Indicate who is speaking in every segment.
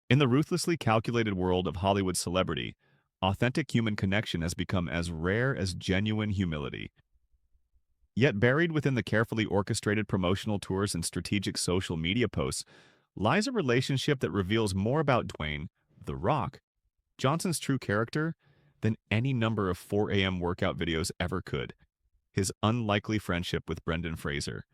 Speaker 1: In the ruthlessly calculated world of Hollywood celebrity, authentic human connection has become as rare as genuine humility. Yet buried within the carefully orchestrated promotional tours and strategic social media posts lies a relationship that reveals more about Dwayne, The Rock, Johnson's true character than any number of 4 a.m. workout videos ever could. His unlikely friendship with Brendan Fraser.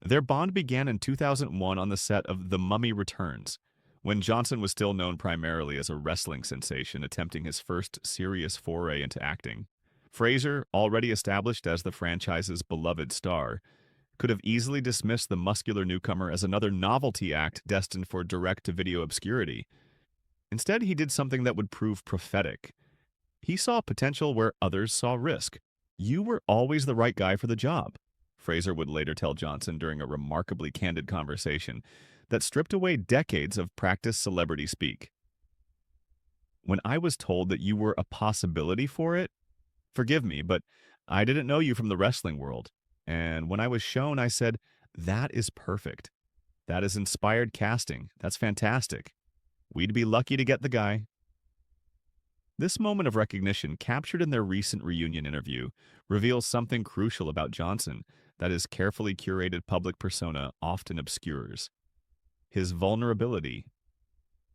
Speaker 1: Their bond began in 2001 on the set of The Mummy Returns, when Johnson was still known primarily as a wrestling sensation attempting his first serious foray into acting. Fraser, already established as the franchise's beloved star, could have easily dismissed the muscular newcomer as another novelty act destined for direct-to-video obscurity. Instead, he did something that would prove prophetic. He saw potential where others saw risk. "You were always the right guy for the job," Fraser would later tell Johnson during a remarkably candid conversation that stripped away decades of practiced celebrity speak. "When I was told that you were a possibility for it, forgive me, but I didn't know you from the wrestling world. And when I was shown, I said, that is perfect. That is inspired casting. That's fantastic. We'd be lucky to get the guy." This moment of recognition, captured in their recent reunion interview, reveals something crucial about Johnson that his carefully curated public persona often obscures: his vulnerability.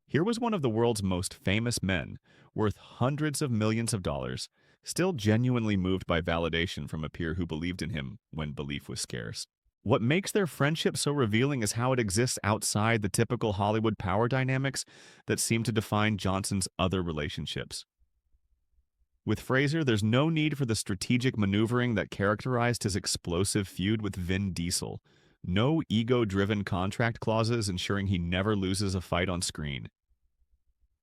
Speaker 1: Here was one of the world's most famous men, worth hundreds of millions of dollars, still genuinely moved by validation from a peer who believed in him when belief was scarce. What makes their friendship so revealing is how it exists outside the typical Hollywood power dynamics that seem to define Johnson's other relationships. With Fraser, there's no need for the strategic maneuvering that characterized his explosive feud with Vin Diesel. No ego-driven contract clauses ensuring he never loses a fight on screen.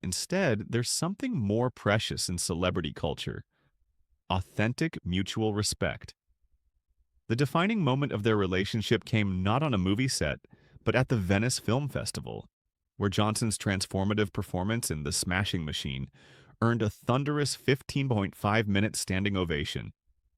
Speaker 1: Instead, there's something more precious in celebrity culture: authentic mutual respect. The defining moment of their relationship came not on a movie set, but at the Venice Film Festival, where Johnson's transformative performance in The Smashing Machine earned a thunderous 15.5-minute standing ovation.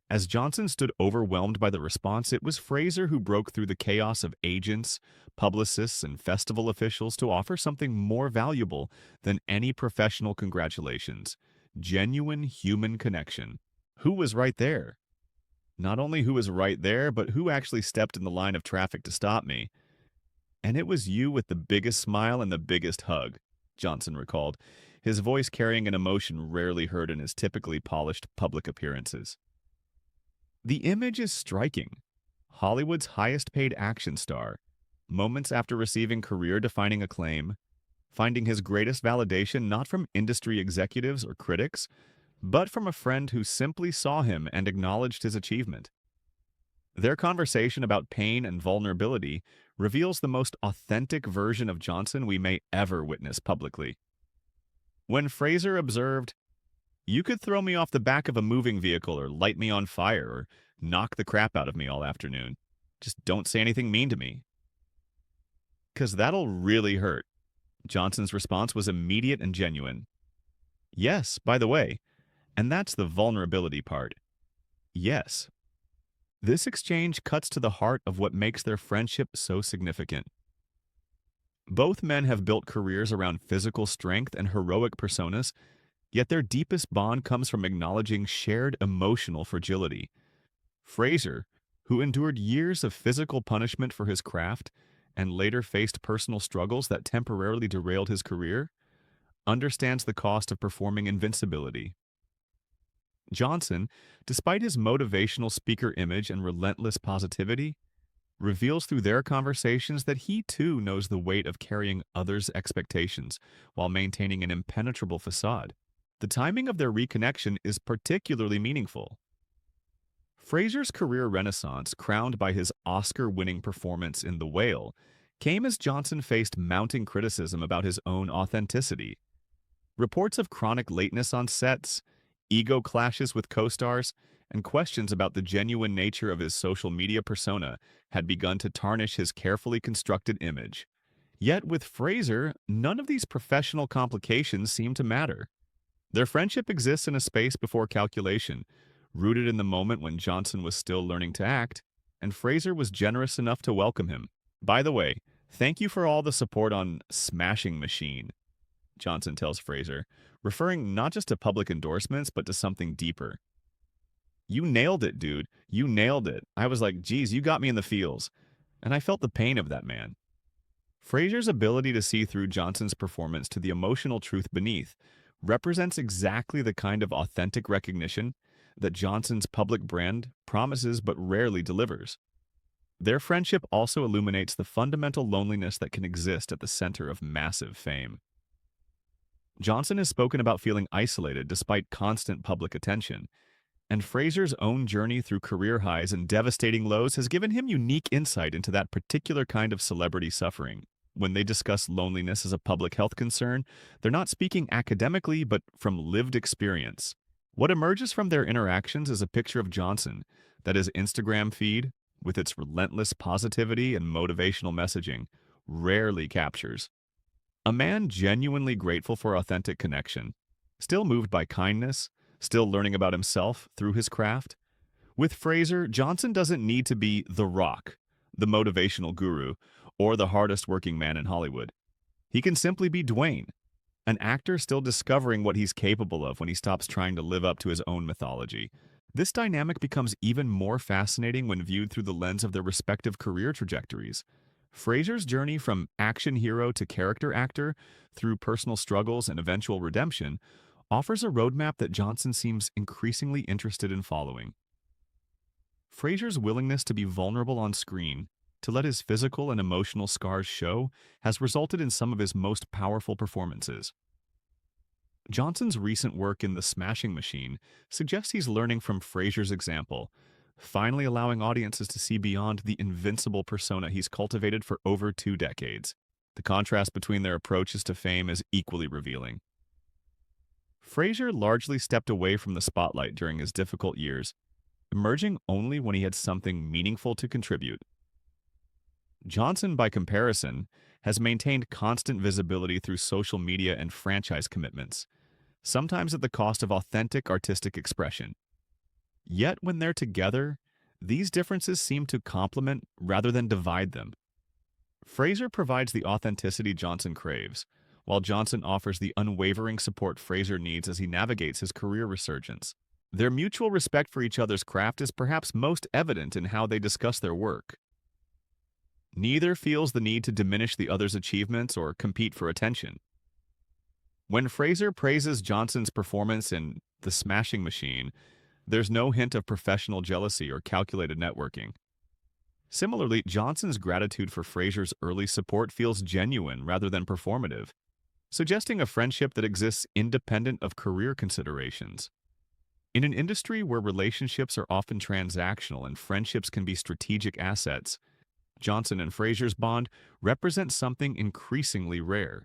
Speaker 1: As Johnson stood overwhelmed by the response, it was Fraser who broke through the chaos of agents, publicists, and festival officials to offer something more valuable than any professional congratulations: genuine human connection. Who was right there? Not only who was right there, but who actually stepped in the line of traffic to stop me. "And it was you with the biggest smile and the biggest hug," Johnson recalled, his voice carrying an emotion rarely heard in his typically polished public appearances. The image is striking. Hollywood's highest-paid action star, moments after receiving career-defining acclaim, finding his greatest validation not from industry executives or critics, but from a friend who simply saw him and acknowledged his achievement. Their conversation about pain and vulnerability reveals the most authentic version of Johnson we may ever witness publicly. When Fraser observed, "You could throw me off the back of a moving vehicle or light me on fire or knock the crap out of me all afternoon. Just don't say anything mean to me, 'cause that'll really hurt." Johnson's response was immediate and genuine. "Yes, by the way," and that's the vulnerability part. Yes. This exchange cuts to the heart of what makes their friendship so significant. Both men have built careers around physical strength and heroic personas, yet their deepest bond comes from acknowledging shared emotional fragility. Fraser, who endured years of physical punishment for his craft and later faced personal struggles that temporarily derailed his career, understands the cost of performing invincibility. Johnson, despite his motivational speaker image and relentless positivity, reveals through their conversations that he too knows the weight of carrying others' expectations while maintaining an impenetrable facade. The timing of their reconnection is particularly meaningful. Fraser's career renaissance, crowned by his Oscar-winning performance in The Whale, came as Johnson faced mounting criticism about his own authenticity. Reports of chronic lateness on sets, ego clashes with co-stars, and questions about the genuine nature of his social media persona had begun to tarnish his carefully constructed image. Yet with Fraser, none of these professional complications seem to matter. Their friendship exists in a space before calculation, rooted in the moment when Johnson was still learning to act, and Fraser was generous enough to welcome him. "By the way, thank you for all the support on Smashing Machine. Johnson tells Fraser, referring not just to public endorsements, but to something deeper. You nailed it, dude. You nailed it. I was like, geez, you got me in the feels. And I felt the pain of that man. Fraser's ability to see through Johnson's performance to the emotional truth beneath represents exactly the kind of authentic recognition that Johnson's public brand promises but rarely delivers. Their friendship also illuminates the fundamental loneliness that can exist at the center of massive fame. Johnson has spoken about feeling isolated despite constant public attention, and Fraser's own journey through career highs and devastating lows has given him unique insight into that particular kind of celebrity suffering. When they discuss loneliness as a public health concern, they're not speaking academically, but from lived experience. What emerges from their interactions is a picture of Johnson that his Instagram feed, with its relentless positivity and motivational messaging, rarely captures. A man genuinely grateful for authentic connection, still moved by kindness, still learning about himself through his craft. With Fraser, Johnson doesn't need to be The Rock, the motivational guru, or the hardest working man in Hollywood. He can simply be Dwayne, an actor still discovering what he's capable of when he stops trying to live up to his own mythology. This dynamic becomes even more fascinating when viewed through the lens of their respective career trajectories. Fraser's journey from action hero to character actor, through personal struggles and eventual redemption, offers a roadmap that Johnson seems increasingly interested in following. Fraser's willingness to be vulnerable on screen, to let his physical and emotional scars show, has resulted in some of his most powerful performances. Johnson's recent work in The Smashing Machine suggests he's learning from Fraser's example, finally allowing audiences to see beyond the invincible persona he's cultivated for over 2 decades. The contrast between their approaches to fame is equally revealing. Fraser largely stepped away from the spotlight during his difficult years, emerging only when he had something meaningful to contribute. Johnson, by comparison, has maintained constant visibility through social media and franchise commitments, sometimes at the cost of authentic artistic expression. Yet when they're together, these differences seem to complement rather than divide them. Fraser provides the authenticity Johnson craves, while Johnson offers the unwavering support Fraser needs as he navigates his career resurgence. Their mutual respect for each other's craft is perhaps most evident in how they discuss their work. Neither feels the need to diminish the other's achievements or compete for attention. When Fraser praises Johnson's performance in The Smashing Machine, there's no hint of professional jealousy or calculated networking. Similarly, Johnson's gratitude for Fraser's early support feels genuine rather than performative, suggesting a friendship that exists independent of career considerations. In an industry where relationships are often transactional and friendships can be strategic assets, Johnson and Fraser's bond represents something increasingly rare.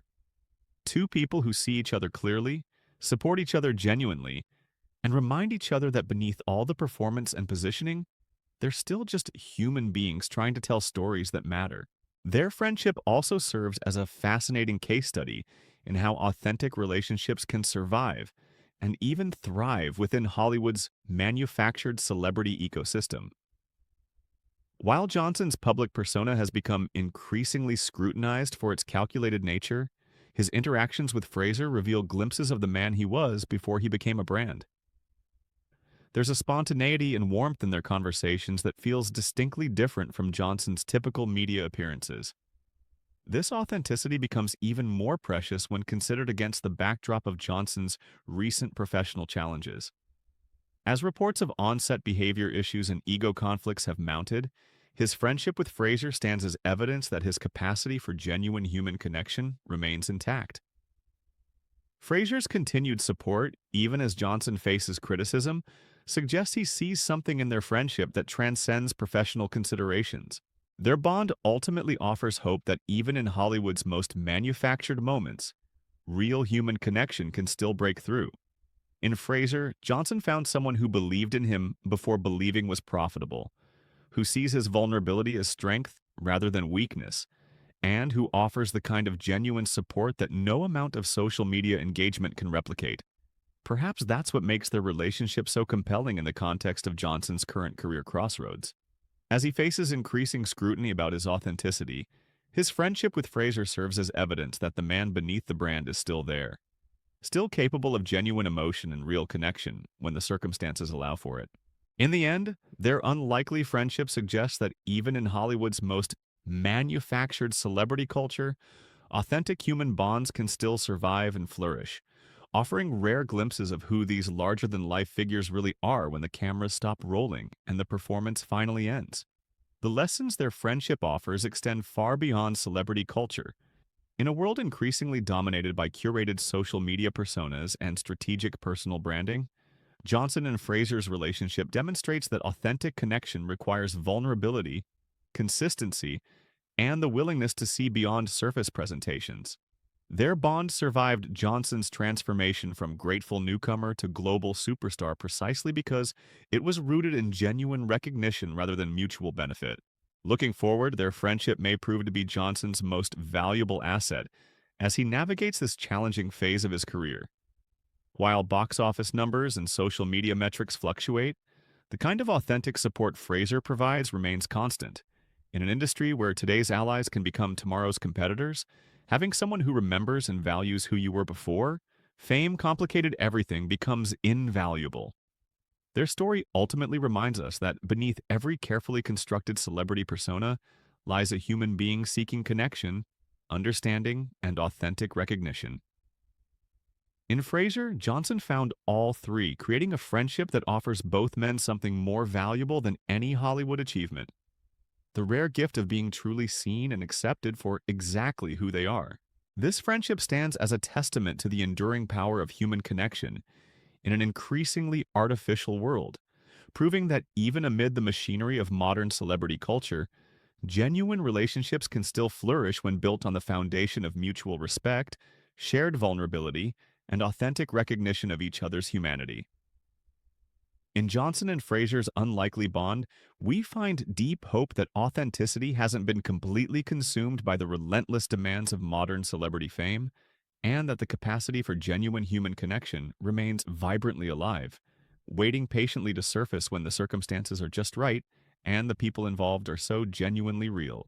Speaker 1: Two people who see each other clearly, support each other genuinely, and remind each other that beneath all the performance and positioning, they're still just human beings trying to tell stories that matter. Their friendship also serves as a fascinating case study in how authentic relationships can survive and even thrive within Hollywood's manufactured celebrity ecosystem. While Johnson's public persona has become increasingly scrutinized for its calculated nature, his interactions with Fraser reveal glimpses of the man he was before he became a brand. There's a spontaneity and warmth in their conversations that feels distinctly different from Johnson's typical media appearances. This authenticity becomes even more precious when considered against the backdrop of Johnson's recent professional challenges. As reports of on-set behavior issues and ego conflicts have mounted, his friendship with Fraser stands as evidence that his capacity for genuine human connection remains intact. Fraser's continued support, even as Johnson faces criticism, suggests he sees something in their friendship that transcends professional considerations. Their bond ultimately offers hope that even in Hollywood's most manufactured moments, real human connection can still break through. In Fraser, Johnson found someone who believed in him before believing was profitable, who sees his vulnerability as strength rather than weakness, and who offers the kind of genuine support that no amount of social media engagement can replicate. Perhaps that's what makes their relationship so compelling in the context of Johnson's current career crossroads. As he faces increasing scrutiny about his authenticity, His friendship with Fraser serves as evidence that the man beneath the brand is still there, still capable of genuine emotion and real connection when the circumstances allow for it. In the end, their unlikely friendship suggests that even in Hollywood's most manufactured celebrity culture, authentic human bonds can still survive and flourish, offering rare glimpses of who these larger-than-life figures really are when the cameras stop rolling and the performance finally ends. The lessons their friendship offers extend far beyond celebrity culture. In a world increasingly dominated by curated social media personas and strategic personal branding, Johnson and Fraser's relationship demonstrates that authentic connection requires vulnerability, consistency, and the willingness to see beyond surface presentations. Their bond survived Johnson's transformation from grateful newcomer to global superstar precisely because it was rooted in genuine recognition rather than mutual benefit. Looking forward, their friendship may prove to be Johnson's most valuable asset as he navigates this challenging phase of his career. While box office numbers and social media metrics fluctuate, the kind of authentic support Fraser provides remains constant. In an industry where today's allies can become tomorrow's competitors, having someone who remembers and values who you were before, fame complicated everything becomes invaluable. Their story ultimately reminds us that beneath every carefully constructed celebrity persona lies a human being seeking connection, understanding, and authentic recognition. In Fraser, Johnson found all three, creating a friendship that offers both men something more valuable than any Hollywood achievement: the rare gift of being truly seen and accepted for exactly who they are. This friendship stands as a testament to the enduring power of human connection in an increasingly artificial world, proving that even amid the machinery of modern celebrity culture, genuine relationships can still flourish when built on the foundation of mutual respect, shared vulnerability, and authentic recognition of each other's humanity. In Johnson and Fraser's unlikely bond, we find deep hope that authenticity hasn't been completely consumed by the relentless demands of modern celebrity fame, and that the capacity for genuine human connection remains vibrantly alive, waiting patiently to surface when the circumstances are just right and the people involved are so genuinely real.